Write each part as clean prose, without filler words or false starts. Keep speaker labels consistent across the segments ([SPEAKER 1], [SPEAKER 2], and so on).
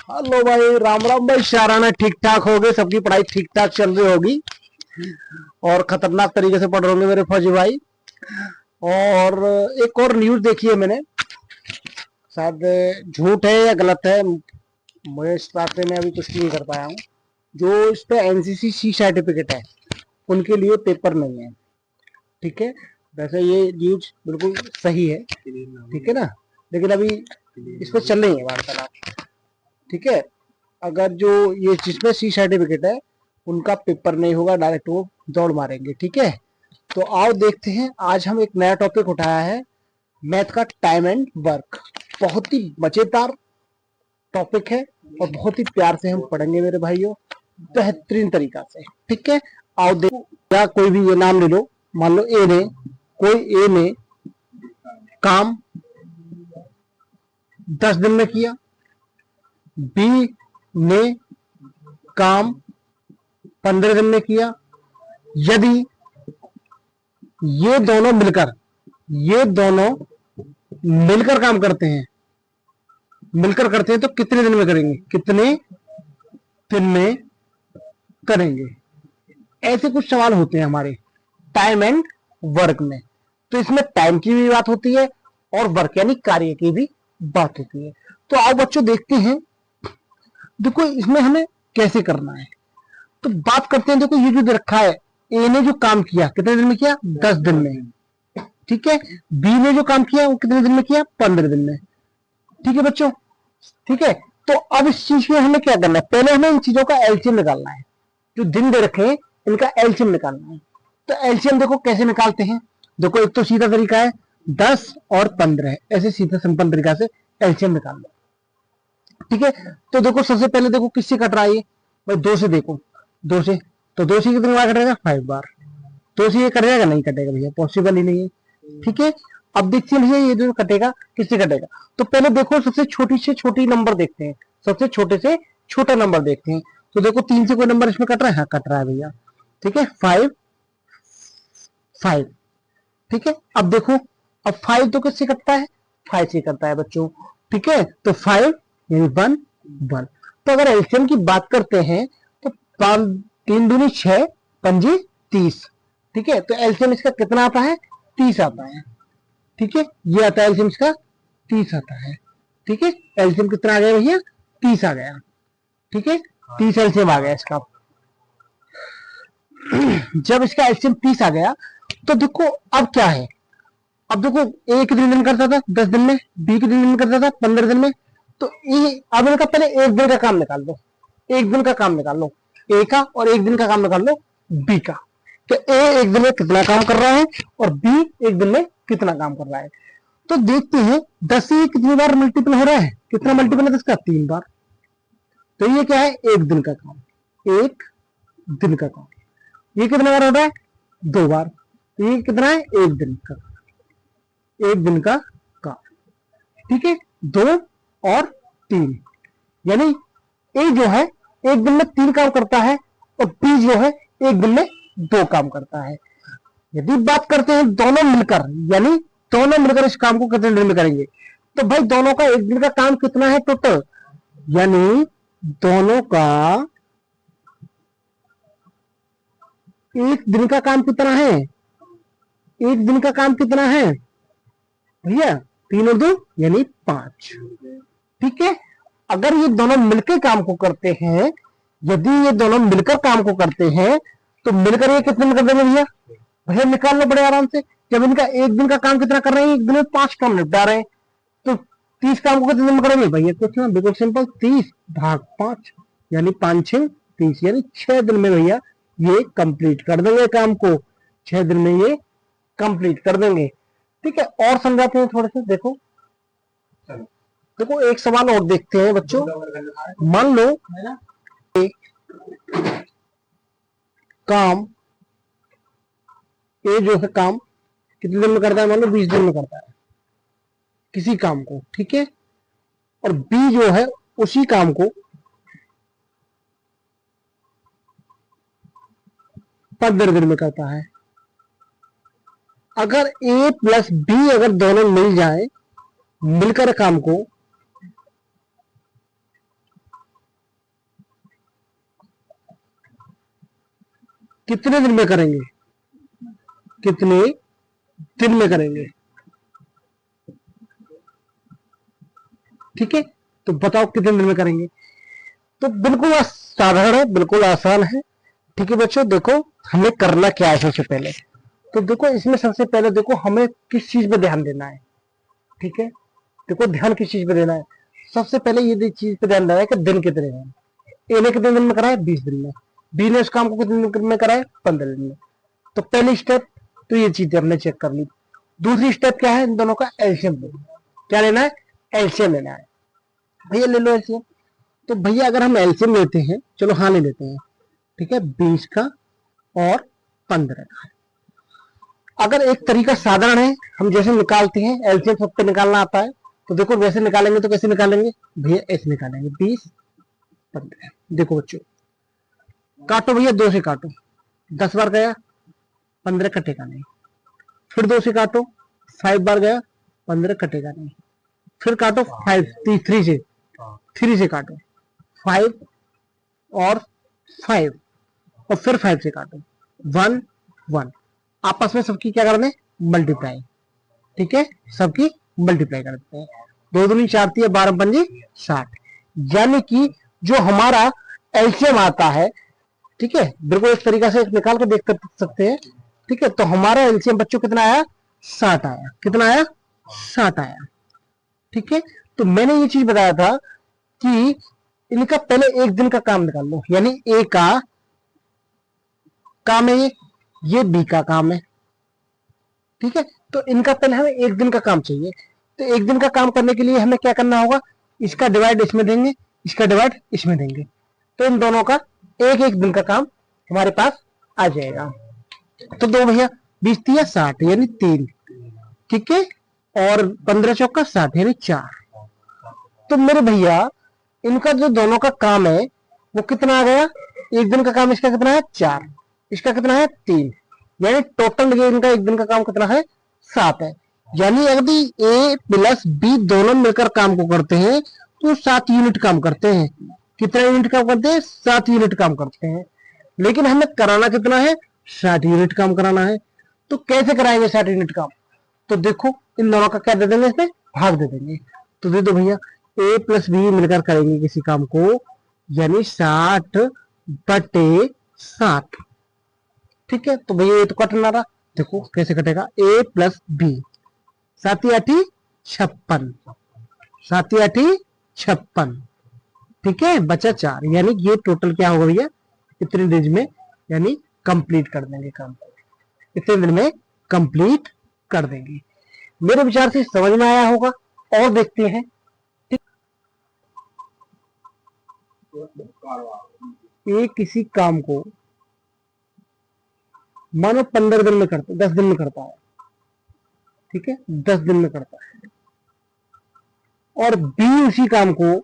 [SPEAKER 1] Hello भाई, राम राम भाई। शाराना ठीक ठाक हो गए, सबकी पढ़ाई ठीक ठाक चल रही होगी और खतरनाक तरीके से पढ़ रहे होंगे मेरे फौजी भाई। और एक और न्यूज देखी है मैंने, शायद झूठ है या गलत है, मुझे इस बात पे मैं अभी कुछ नहीं कर पाया हूँ। जो इस पे एनसीसी सी सर्टिफिकेट है उनके लिए पेपर नहीं है, ठीक है। वैसे ये न्यूज बिल्कुल सही है, ठीक है ना। लेकिन अभी इस पर चल रही है वार्तालाप, ठीक है। अगर जो ये जिसमें सी सर्टिफिकेट है उनका पेपर नहीं होगा, डायरेक्ट वो दौड़ मारेंगे, ठीक है। तो आओ देखते हैं, आज हम एक नया टॉपिक उठाया है, मैथ का टाइम एंड वर्क। बहुत ही मजेदार टॉपिक है और बहुत ही प्यार से हम पढ़ेंगे मेरे भाइयों, बेहतरीन तरीका से, ठीक है। आओ देखो, या कोई भी ये नाम ले लो, मान लो ए ने काम 10 दिन में किया, बी ने काम 15 दिन में किया। यदि ये दोनों मिलकर काम करते हैं, तो कितने दिन में करेंगे, कितने दिन में करेंगे। ऐसे कुछ सवाल होते हैं हमारे टाइम एंड वर्क में। तो इसमें टाइम की भी बात होती है और वर्क यानी कार्य की भी बात होती है। तो आओ बच्चों देखते हैं, देखो इसमें हमें कैसे करना है। तो बात करते हैं, देखो ये जो रखा है, ए ने जो काम किया कितने दिन में किया, 10 दिन में, ठीक है। बी ने जो काम किया वो कितने दिन में किया, 15 दिन में, ठीक है बच्चों, ठीक है। तो अब इस चीज में हमें क्या करना है, पहले हमें इन चीजों का एलसीएम निकालना है। जो दिन दे रखे हैं इनका एलसीएम निकालना है। तो एलसीएम देखो कैसे निकालते हैं। देखो एक तो सीधा तरीका है 10 और 15 है, ऐसे सीधा सिंपल तरीका से एलसीएम निकाल लो, ठीक है। तो देखो सबसे पहले देखो किससे कट रहा है ये भाई, 2 से। देखो 2 से, तो 2 से कितनी बार कटेगा, 5 बार। 2 से ये कट जाएगा, नहीं कटेगा भैया, पॉसिबल ही नहीं है, ठीक है। अब देखते हैं भैया ये जो कटेगा किससे कटेगा। तो पहले देखो सबसे छोटी से छोटी नंबर देखते हैं, सबसे छोटे से छोटा नंबर देखते हैं। तो देखो 3 से कोई नंबर इसमें कट रहा है, हाँ कट रहा है भैया, ठीक है। 5 5, ठीक है। अब देखो, अब 5 तो किससे कटता है, 5 से करता है बच्चों, ठीक है। तो 5 यानी 1 1। तो अगर एलसीएम की बात करते हैं तो 3 दूनी 6, पंजी 30, ठीक है। तो एलसीएम इसका कितना आता है, 30 आता है, ठीक है। ये आता है एलसीएम इसका 30 आता है, ठीक है। एलसीएम कितना आ गया भैया, 30 आ गया, ठीक है। 30 एलसीएम आ गया इसका। जब इसका एलसीएम 30 आ गया तो देखो अब क्या है। अब देखो ए कितने दिन करता था, 10 दिन में, बी कितने दिन करता था, 15 दिन में। तो अब इनका पहले एक दिन का काम निकाल लो, एक दिन का काम निकाल लो ए का, और एक दिन का काम निकाल लो बी का। तो ए एक दिन में कितना काम कर रहा है और बी एक दिन में कितना काम कर रहा है। तो देखते हैं 10 से कितनी बार मल्टीपल हो रहा है, कितना मल्टीपल है 10 का, 3 बार। तो ये क्या है, एक दिन का काम, एक दिन का काम। ये कितने बार हो रहा है, 2 बार। तो ये कितना है, एक दिन का, एक दिन का काम, ठीक है। 2 और 3, यानी ए जो है एक दिन में 3 काम करता है और बी जो है एक दिन में 2 काम करता है। यदि बात करते हैं दोनों मिलकर, यानी दोनों मिलकर इस काम को कितने दिन में करेंगे, तो भाई दोनों का एक दिन का काम कितना है टोटल, यानी दोनों का एक दिन का काम कितना है, एक दिन का काम कितना है भैया, 3 और 2 यानी 5, ठीक है। अगर ये दोनों मिलकर काम को करते हैं, यदि ये दोनों मिलकर काम को करते हैं तो मिलकर ये कितने में कर देंगे भैया, भैया निकाल लो बड़े आराम से। जब इनका एक दिन का काम कितना कर रहे हैं, एक दिन में 5 काम निपटा रहे हैं, तो 30 काम को कितने दिन में करेंगे भैया, कुछ ना, बिल्कुल सिंपल, 30 भाग 5 यानी 5 6 30, यानी 6 दिन में भैया ये कंप्लीट कर देंगे काम को, 6 दिन में ये कंप्लीट कर देंगे, ठीक है। और समझाते हैं थोड़े से, देखो देखो एक सवाल और देखते हैं बच्चों। मान लो काम ए जो है काम कितने दिन में करता है, मान लो 20 दिन में करता है किसी काम को, ठीक है। और बी जो है उसी काम को 15 दिन में करता है। अगर ए प्लस बी अगर दोनों मिल जाए, मिलकर काम को कितने दिन में करेंगे, कितने दिन में करेंगे। ठीक है, तो बताओ कितने दिन में करेंगे। तो बिल्कुल साधारण है, बिल्कुल आसान है। ठीक है बच्चों, देखो हमें करना क्या है सबसे पहले। तो देखो इसमें सबसे पहले देखो हमें किस चीज पे ध्यान देना है। ठीक है, देखो ध्यान किस चीज पे देना है। सबसे पहले ये चीज पे ध्यान देना है कि दिन कितने हैं। ए ने कितने दिन में कराए, 20 दिन में। बी ने उस काम को कितने दिन में कराए, 15 दिन में। तो पहली स्टेप तो ये चीजें हमने चेक कर ली। दूसरी स्टेप क्या है, इन दोनों का एलसीएम लेना। क्या लेना है, एलसीएम लेना है। भैया ले लो एलसीएम। तो भैया अगर हम एलसीएम लेते हैं, चलो हाँ ले लेते हैं। ठीक है, 20 का और 15 का। अगर एक तरीका साधारण है, हम जैसे निकालते हैं, एलसीएम सबको निकालना आता है, तो देखो वैसे निकालेंगे। तो कैसे निकालेंगे भैया, ऐसे निकालेंगे, 20 15। देखो बच्चों, काटो भैया, 2 से काटो, 10 बार गया, 15 कटेगा नहीं। फिर 2 से काटो, 5 बार गया, 15 कटेगा नहीं। फिर काटो 5 3 से, 3 से काटो, 5 और 5 और फिर 5 से काटो, 1 1। आपस में सबकी क्या करना है, मल्टीप्लाई। ठीक है, सबकी मल्टीप्लाई कर देते हैं। 2 दूनी 4 है, 12 पंजी 60। यानी कि जो हमारा एलसीएम आता है, ठीक है, बिल्कुल इस तरीका से निकाल के देख सकते हैं। ठीक है, तो हमारा एलसीएम बच्चों कितना आया, 60 आया। कितना आया, 60 आया। ठीक है, तो मैंने ये चीज बताया था कि इनका पहले एक दिन का काम निकाल लो। यानी ए का काम है ये बी का काम है। ठीक है, तो इनका पहले हमें एक दिन का काम चाहिए। तो एक दिन का काम करने के लिए हमें क्या करना होगा, इसका डिवाइड इसमें देंगे, इसका डिवाइड इसमें देंगे। तो इन दोनों का एक एक दिन का काम हमारे पास आ जाएगा। तो 2 भैया, 20 3 60 यानी 3। ठीक है, और 15 चौका 60 यानी 4। तो मेरे भैया इनका जो दोनों का काम है वो कितना आ गया, एक दिन का काम इसका कितना है, 4, इसका कितना है, 3। यानी टोटल इनका एक दिन का काम कितना है, 7 है। यानी यदि ए प्लस बी दोनों मिलकर काम को करते हैं तो 7 यूनिट काम करते हैं। कितना यूनिट काम करते हैं, 7 यूनिट काम करते हैं। लेकिन हमें कराना कितना है, 60 यूनिट काम कराना है। तो कैसे कराएंगे 60 यूनिट काम, तो देखो इन दोनों का क्या दे देंगे, इसमें भाग दे देंगे। तो दे दो भैया, ए प्लस बी मिलकर करेंगे किसी काम को, यानी 60/7। ठीक है, तो भैया ये तो कटना रहा। देखो कैसे कटेगा, ए प्लस बी, 7 8 56, 7 8 56। ठीक है, बचा 4। यानी ये टोटल क्या होगा भैया, इतने दिन में यानी कंप्लीट कर देंगे काम, इतने दिन में कंप्लीट कर देंगे। मेरे विचार से समझ में आया होगा। और देखते हैं, ये किसी काम को मानो 15 दिन में करता, 10 दिन में करता है। ठीक है, 10 दिन में करता है। और बी उसी काम को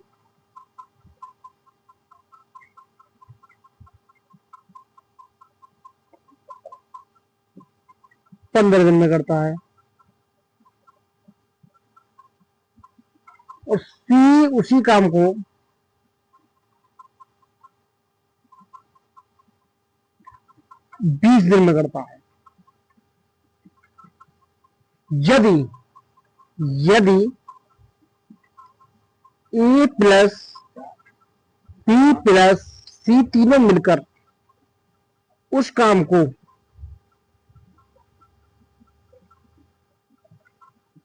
[SPEAKER 1] 15 दिन में करता है। और सी उसी काम को 20 दिन में करता है। यदि यदि ए प्लस बी प्लस सी तीनों मिलकर उस काम को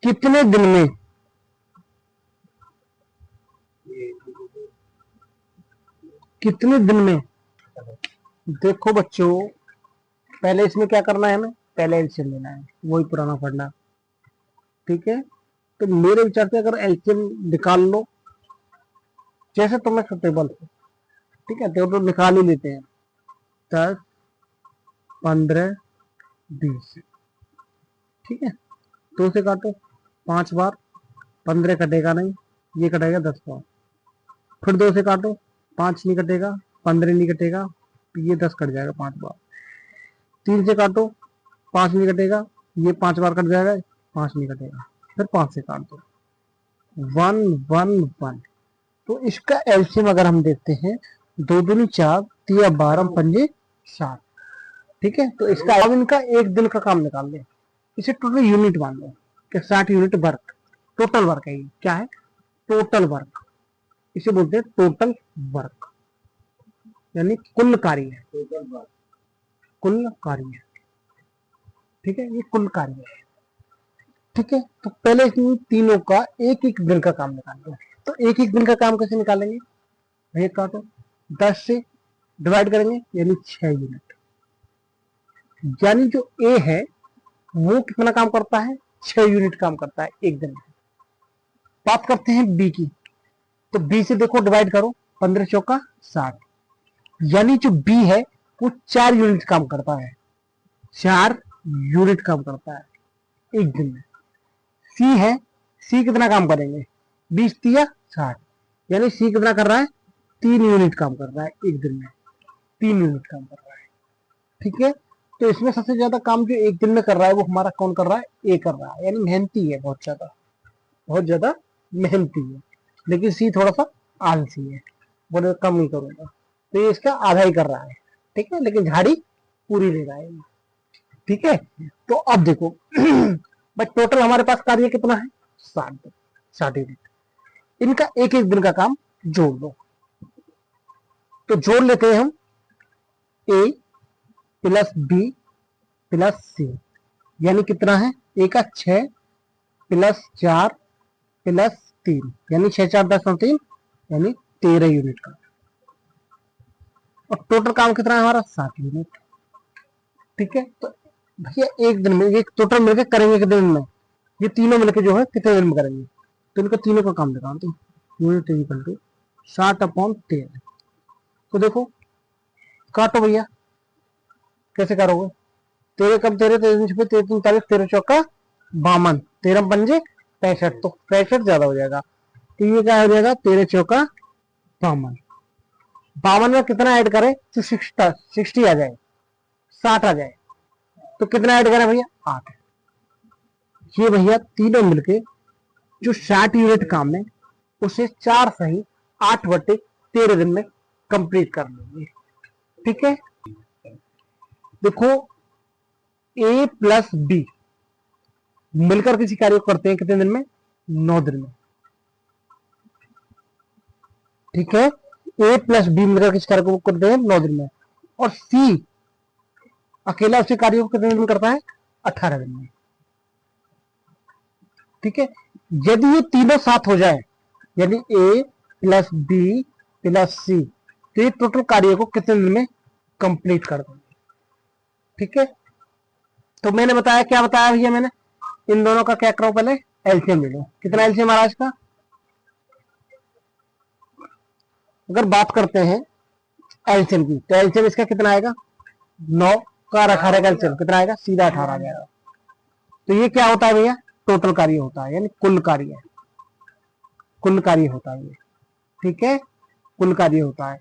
[SPEAKER 1] कितने दिन में, कितने दिन में, देखो बच्चों पहले इसमें क्या करना है, हमें पहले एलसीएम लेना है, वही पुराना पढ़ना। ठीक है, तो मेरे विचार से अगर एलसीएम निकाल लो जैसे तुम्हें सुटेबल हो। ठीक है, तो निकाल ही लेते हैं, 10 15 20। ठीक है, 2 से काटो 5 बार, 15 कटेगा नहीं, ये कटेगा 10 बार। फिर 2 से काटो, 5 नहीं कटेगा, 15 नहीं कटेगा, ये 10 कट जाएगा 5 बार। 3 से काटो, 5 नहीं कटेगा, ये 5 बार कट जाएगा, 5 नहीं कटेगा। फिर 5 से काट दो, 1 1 1। तो इसका एलसीएम अगर हम देखते हैं, 2 दूनी 4, 3 12 पंजे 7। ठीक है, तो इसका अब इनका एक दिन का काम निकाल लें, इसे टोटल यूनिट मान लो कि 60 यूनिट वर्क, टोटल वर्क है ये, क्या है, टोटल वर्क, इसे बोलते हैं टोटल वर्क, यानी कुल कार्य, कुल कार्य, ठीक है, ये कुल कार्य है। ठीक है, तो पहले इन तीनों का एक एक दिन का काम निकालते हैं। तो एक एक दिन का काम कैसे निकालेंगे भैया, काटो 10 से डिवाइड करेंगे यानी 6 यूनिट, यानी जो ए है वो कितना काम करता है, 6 यूनिट काम करता है एक दिन में। बात करते हैं बी की, तो बी से देखो डिवाइड करो, 15 चौका 60, यानी जो बी है वो 4 यूनिट काम करता है, 4 यूनिट काम करता है एक दिन में। सी है, सी कितना काम करेंगे, 20 तिया 60, यानी सी कितना कर रहा है, 3 यूनिट काम कर रहा है एक दिन में, 3 यूनिट काम कर रहा है। ठीक है, तो इसमें सबसे ज्यादा काम जो एक दिन में कर रहा है वो हमारा कौन कर रहा है, ए कर रहा है, यानी मेहनती है, बहुत ज्यादा मेहनती है। लेकिन सी थोड़ा सा आलसी है, बोले कम नहीं करूंगा, तो ये इसका आधा ही कर रहा है। ठीक है, लेकिन झाड़ी पूरी ले रहा है। ठीक है, तो अब देखो भाई टोटल हमारे पास कार्य कितना है, 60 यूनिट, इनका एक एक दिन का काम जोड़ लो। तो जोड़ लेते हैं हम ए प्लस बी प्लस सी, यानी कितना है, ए का 6 प्लस 4 प्लस 3, यानी 6 4 10 3, यानी 13 यूनिट का। और टोटल काम कितना है हमारा, 60 यूनिट। ठीक है, तो भैया एक दिन में ये टोटल मिलकर करेंगे कितने दिन में, ये तीनों मिलकर जो है कितने दिन में करेंगे, तो इनका तीनों का काम दिखाओ तुम, यूनिट इक्वल टू 60/13। तो देखो काटो भैया, कैसे करोगे, 13 कम 13, 13 छुपे 13 39, 13 चौका 52, 13 पंजे 65, तो 65 ज्यादा हो जाएगा, तो ये क्या हो जाएगा, 13 चौका 52, 52 में कितना ऐड करें तो 60 आ जाए, 60 आ जाए, तो कितना ऐड करें भैया, 8। ये भैया तीनों मिलके जो 60 यूनिट काम है उसे 4 सही 8/13 दिन में कंप्लीट कर लेंगे। ठीक है, देखो ए प्लस बी मिलकर किसी कार्य को करते हैं कितने दिन में, 9 दिन में। ठीक है, ए प्लस बी मिलकर किसी कार्य को करते हैं 9 दिन में, और सी अकेला उसी कार्य को कितने दिन में करता है, 18 दिन में। ठीक है, यदि ये तीनों साथ हो जाए, यानी ए प्लस बी प्लस सी, तो ये टोटल कार्य को कितने दिन में कंप्लीट कर देंगे। ठीक है, तो मैंने बताया, क्या बताया भैया मैंने, इन दोनों का क्या करो, पहले एलसीएम ले लो। कितना एलसीएम महाराज का, अगर बात करते हैं एलसीएम की, तो एलसीएम इसका कितना आएगा, 9 का 18 का एलसीएम कितना आएगा, सीधा 18 आ जाएगा। तो ये क्या होता है भैया, टोटल कार्य होता है, यानी कुल कार्य, कुल कार्य होता है ये। ठीक है, कुल कार्य होता है।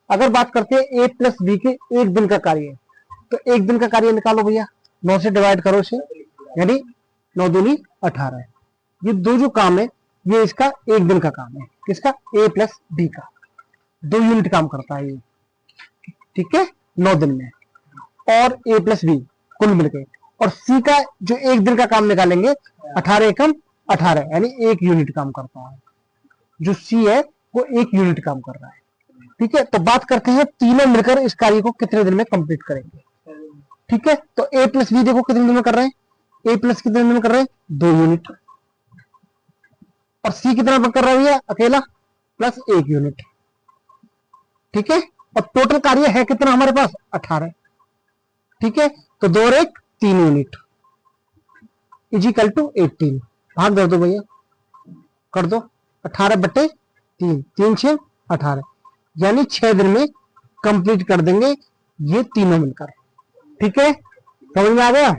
[SPEAKER 1] अगर बात करते हैं ए प्लस बी के एक दिन का कार्य, तो एक दिन का कार्य निकालो भैया, 9 से डिवाइड करो इसे, यानी 9 दूनी 18। ये दो जो काम है ये इसका एक दिन का काम है, किसका, ए प्लस बी का, 2 यूनिट काम करता है ये। ठीक है, 9 दिन में, और ए प्लस बी कुल मिलके, और सी का जो एक दिन का काम निकालेंगे 18 एकम 18, यानी 1 यूनिट काम करता है, जो सी है वो 1 यूनिट काम कर रहा है। ठीक है, तो बात करते हैं तीनों मिलकर इस कार्य को कितने दिन में कंप्लीट करेंगे। ठीक है, तो ए प्लस बी देखो कितने दिन में कर रहे हैं, ए प्लस कितने दिन में कर रहे हैं, 2 यूनिट, और सी कितना कर रहा है अकेला, प्लस 1 यूनिट। ठीक है, और टोटल कार्य है कितना हमारे पास, 18। ठीक है, तो 2 और 1 3 यूनिट इजिकल टू 18, भाग कर दो भैया, कर दो 18/3, 3 6 18, यानी 6 दिन में कंप्लीट कर देंगे ये तीनों मिलकर। ठीक है, समझ में आ गया।